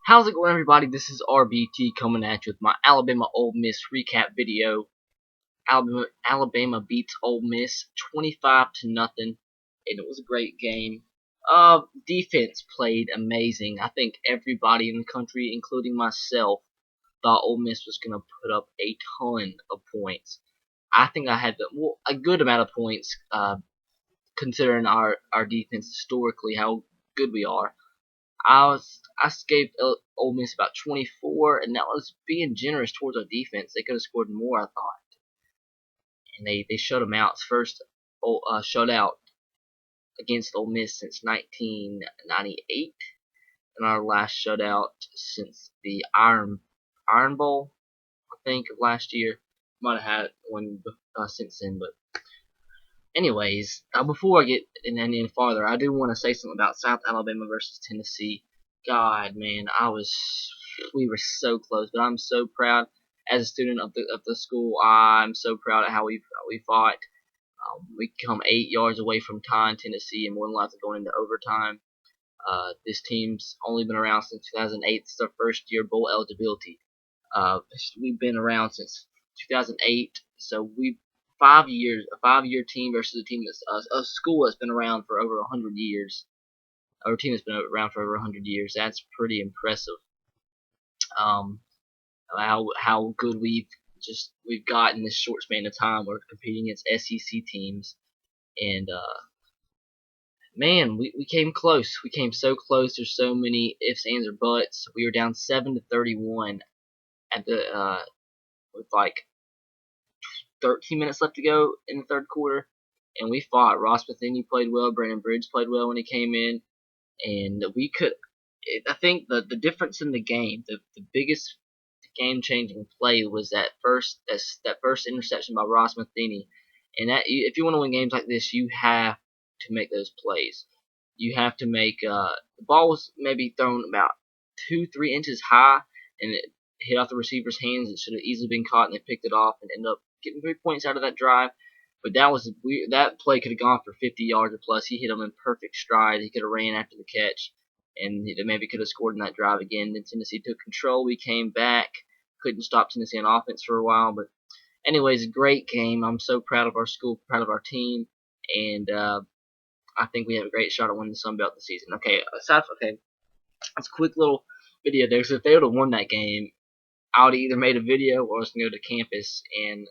How's it going, everybody? This is RBT coming at you with my Alabama Ole Miss recap video. Alabama beats Ole Miss 25 to nothing, and it was a great game. Defense played amazing. I think everybody in the country, including myself, thought Ole Miss was gonna put up a ton of points. I think I had a good amount of points, considering our defense historically, how good we are. I gave Ole Miss about 24, and that was being generous towards our defense. They could have scored more, I thought, and they shut them out. It's first shutout against Ole Miss since 1998, and our last shutout since the Iron Bowl, I think, of last year. Might have had one since then, but anyways, before I get any farther, I do want to say something about South Alabama versus Tennessee. God, man, we were so close, but I'm so proud as a student of the school. I'm so proud of how we fought. We come 8 yards away from tying Tennessee, and more than likely going into overtime. This team's only been around since 2008. It's our first year bowl eligibility. We've been around since 2008, so we 5 years, a 5-year team versus a team that's a school that's been around for over 100 years. Our team has been around for over 100 years. That's pretty impressive. How good we've got in this short span of time. We're competing against SEC teams, and man, we came close. We came so close. There's so many ifs, ands, or buts. We were down 7-31 at the with like 13 minutes left to go in the third quarter, and we fought. Ross Matheny played well. Brandon Bridge played well when he came in, and we could. I think the difference in the game, the biggest game-changing play was that first interception by Ross Matheny, and that if you want to win games like this, you have to make those plays. You have to make the ball was maybe thrown about 2-3 inches high, and it hit off the receiver's hands. It should have easily been caught, and they picked it off and ended up getting 3 points out of that drive. But that play could have gone for 50 yards or plus. He hit him in perfect stride. He could have ran after the catch, and they maybe could have scored in that drive again. Then Tennessee took control. We came back. Couldn't stop Tennessee on offense for a while. But anyways, great game. I'm so proud of our school, proud of our team, and I think we have a great shot at winning the Sun Belt this season. Okay, that's a quick little video there. So if they would have won that game, I would have either made a video or I was going to go to campus and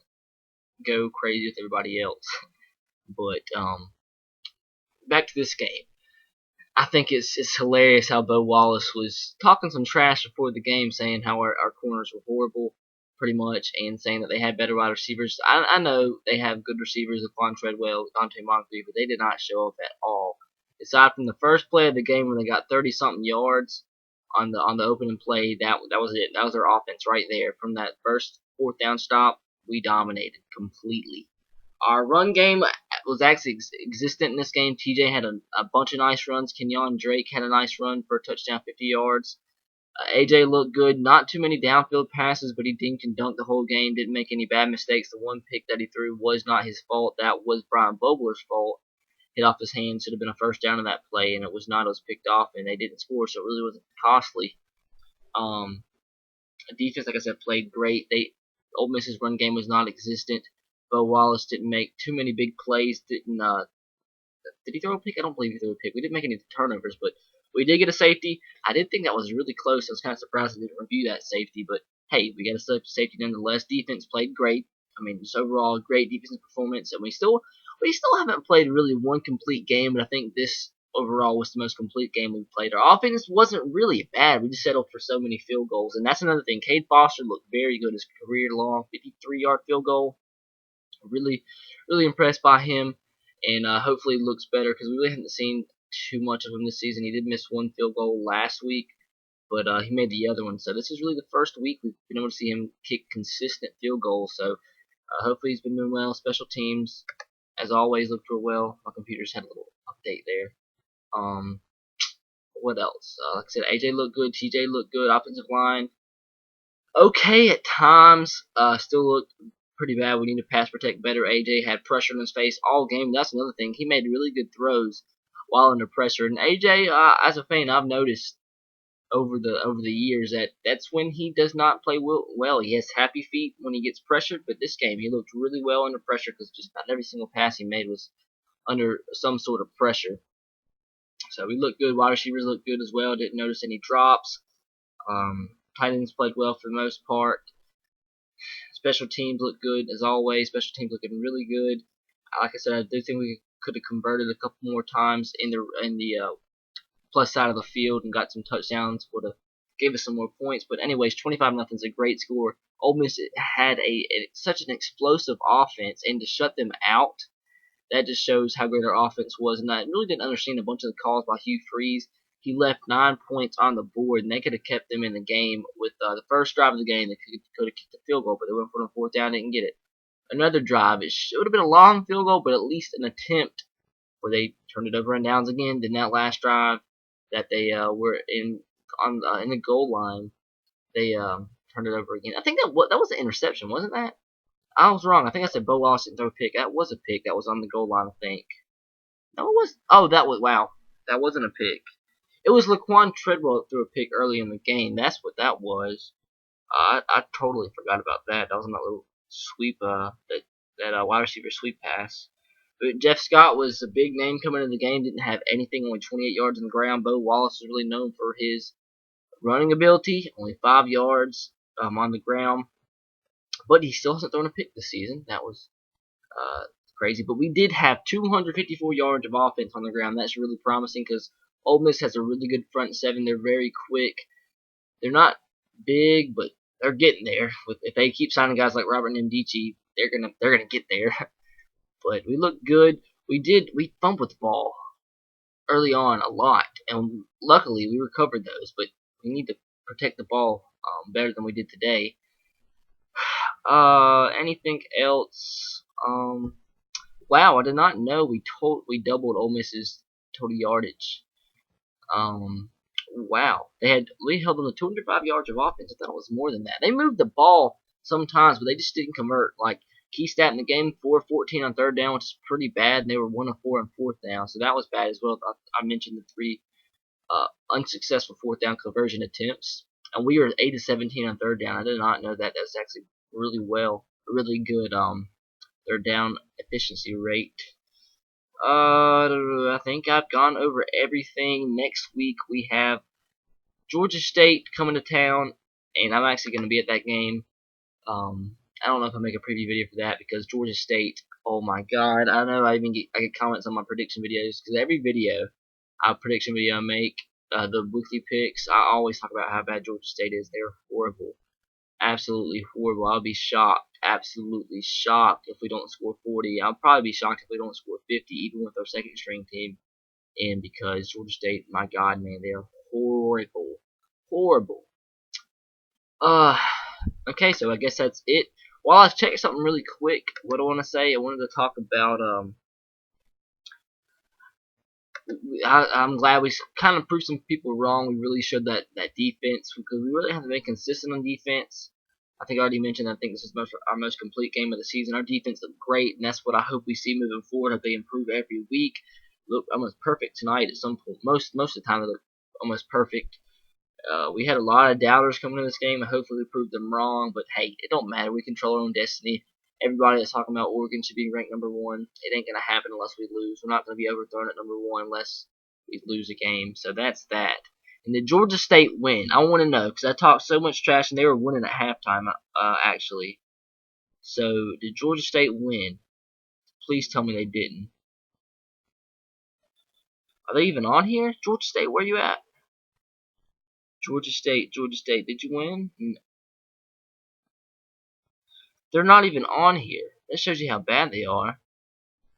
go crazy with everybody else. But back to this game. I think it's hilarious how Bo Wallace was talking some trash before the game, saying how our corners were horrible, pretty much, and saying that they had better wide receivers. I know they have good receivers, Laquan Treadwell, Dante Moncrief, but they did not show up at all. Aside from the first play of the game when they got 30-something yards on the opening play, that was it. That was their offense right there. From that first fourth down stop, we dominated completely. Our run game was actually existent in this game. TJ had a bunch of nice runs. Kenyon Drake had a nice run for a touchdown, 50 yards. AJ looked good. Not too many downfield passes, but he dinked and dunked the whole game. Didn't make any bad mistakes. The one pick that he threw was not his fault. That was Brian Vogler's fault. Hit off his hand. Should have been a first down in that play, and it was not. It was picked off, and they didn't score, so it really wasn't costly. Defense, like I said, played great. Ole Miss's run game was non-existent. Bo Wallace didn't make too many big plays. Did he throw a pick? I don't believe he threw a pick. We didn't make any turnovers, but we did get a safety. I did think that was really close. I was kind of surprised I didn't review that safety, but hey, we got a safety nonetheless. Defense played great. I mean, just overall great defensive performance, and we still haven't played really one complete game, but I think this overall was the most complete game we've played. Our offense wasn't really bad. We just settled for so many field goals, and that's another thing. Cade Foster looked very good. His career-long 53-yard field goal. Really impressed by him, and hopefully looks better because we really haven't seen too much of him this season. He did miss one field goal last week, but he made the other one. So this is really the first week we've been able to see him kick consistent field goals. So hopefully he's been doing well. Special teams, as always, looked real well. My computer's had a little update there. What else? Like I said, AJ looked good. TJ looked good. Offensive line, okay at times. Still looked pretty bad. We need to pass protect better. AJ had pressure in his face all game. That's another thing. He made really good throws while under pressure. And AJ, as a fan, I've noticed over the years that's when he does not play well. He has happy feet when he gets pressured, but this game he looked really well under pressure because just about every single pass he made was under some sort of pressure. So we looked good. Wide receivers looked good as well. Didn't notice any drops. Tight ends played well for the most part. Special teams looked good as always. Special teams looking really good. Like I said, I do think we could have converted a couple more times in the plus side of the field and got some touchdowns. Would have gave us some more points. But anyways, 25-0 is a great score. Ole Miss had such an explosive offense, and to shut them out, that just shows how great our offense was. And I really didn't understand a bunch of the calls by Hugh Freeze. He left 9 points on the board, and they could have kept them in the game with the first drive of the game. They could have kicked the field goal, but they went for the fourth down, didn't get it. Another drive, it would have been a long field goal, but at least an attempt where they turned it over on downs again. Then that last drive that they were in the goal line, they turned it over again. I think that was an interception, wasn't that? I was wrong. I think I said Bo Wallace didn't throw a pick. That was a pick. That was on the goal line, I think. No, it was. Oh, wow. That wasn't a pick. It was Laquan Treadwell that threw a pick early in the game. That's what that was. I totally forgot about that. That was on that little sweep, that wide receiver sweep pass. But Jeff Scott was a big name coming into the game. Didn't have anything, only 28 yards on the ground. Bo Wallace is really known for his running ability, only 5 yards on the ground. But he still hasn't thrown a pick this season. That was crazy. But we did have 254 yards of offense on the ground. That's really promising because Ole Miss has a really good front seven. They're very quick. They're not big, but they're getting there. If they keep signing guys like Robert Ndicci, they're gonna get there. But we looked good. We fumbled the ball early on a lot, and luckily we recovered those. But we need to protect the ball better than we did today. Anything else? Wow, I did not know we doubled Ole Miss's total yardage. Wow, we held them to 205 yards of offense. I thought it was more than that. They moved the ball sometimes, but they just didn't convert. Like Keystat in the game, 4-14 on third down, which is pretty bad, and they were 1 of 4 on fourth down, so that was bad as well. I mentioned the 3 unsuccessful fourth down conversion attempts, and we were 8 of 17 on third down. I did not know that. That was actually really good third down efficiency rate. I think I've gone over everything. Next week we have Georgia State coming to town, and I'm actually going to be at that game. I don't know if I'll make a preview video for that because Georgia State, oh my god, I know I get comments on my prediction videos because every prediction video I make, the weekly picks, I always talk about how bad Georgia State is. They're horrible. Absolutely horrible. I'll be shocked, absolutely shocked if we don't score 40. I'll probably be shocked if we don't score 50, even with our second string team in, because Georgia State, my god, man, they're horrible. Okay, so I guess that's it. While I check something really quick, what I want to say, I wanted to talk about, I'm glad we kind of proved some people wrong. We really showed that defense because we really have to be consistent on defense. I think I already mentioned. I think this is our most complete game of the season. Our defense looked great, and that's what I hope we see moving forward. Hope they improve every week. Look almost perfect tonight at some point. Most of the time they look almost perfect. We had a lot of doubters coming in this game, and hopefully we proved them wrong. But hey, it don't matter. We control our own destiny. Everybody that's talking about Oregon should be ranked number 1. It ain't going to happen unless we lose. We're not going to be overthrown at number 1 unless we lose a game. So that's that. And did Georgia State win? I want to know because I talked so much trash and they were winning at halftime, actually. So did Georgia State win? Please tell me they didn't. Are they even on here? Georgia State, where you at? Georgia State, did you win? They're not even on here. That shows you how bad they are.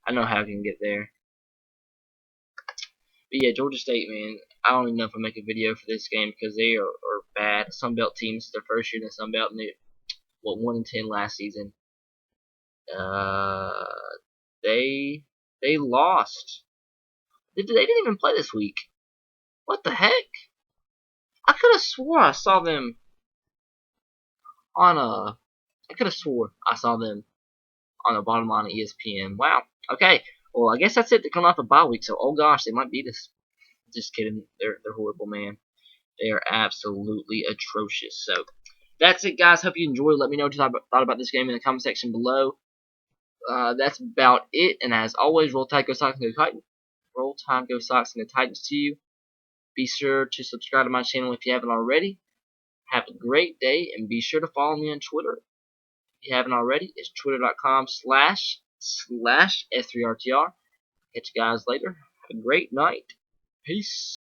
I know how I can get there. But yeah, Georgia State, man, I don't even know if I'll make a video for this game because they are bad. Sunbelt teams, their first year in the Sunbelt, and they 1-10 last season. They lost. They didn't even play this week. What the heck? I could have swore I saw them on I could have swore I saw them on the bottom line of ESPN. Wow. Okay. Well, I guess that's it. They're coming off a bye week, so oh gosh, they might beat us. Just kidding. They're horrible, man. They are absolutely atrocious. So that's it, guys. Hope you enjoyed. Let me know what you thought about this game in the comment section below. That's about it. And as always, roll tide, go Sox, and go Titans. Roll Tide, go Sox, and go Titans to you. Be sure to subscribe to my channel if you haven't already. Have a great day, and be sure to follow me on Twitter. If you haven't already, it's twitter.com/S3RTR. Catch you guys later. Have a great night. Peace.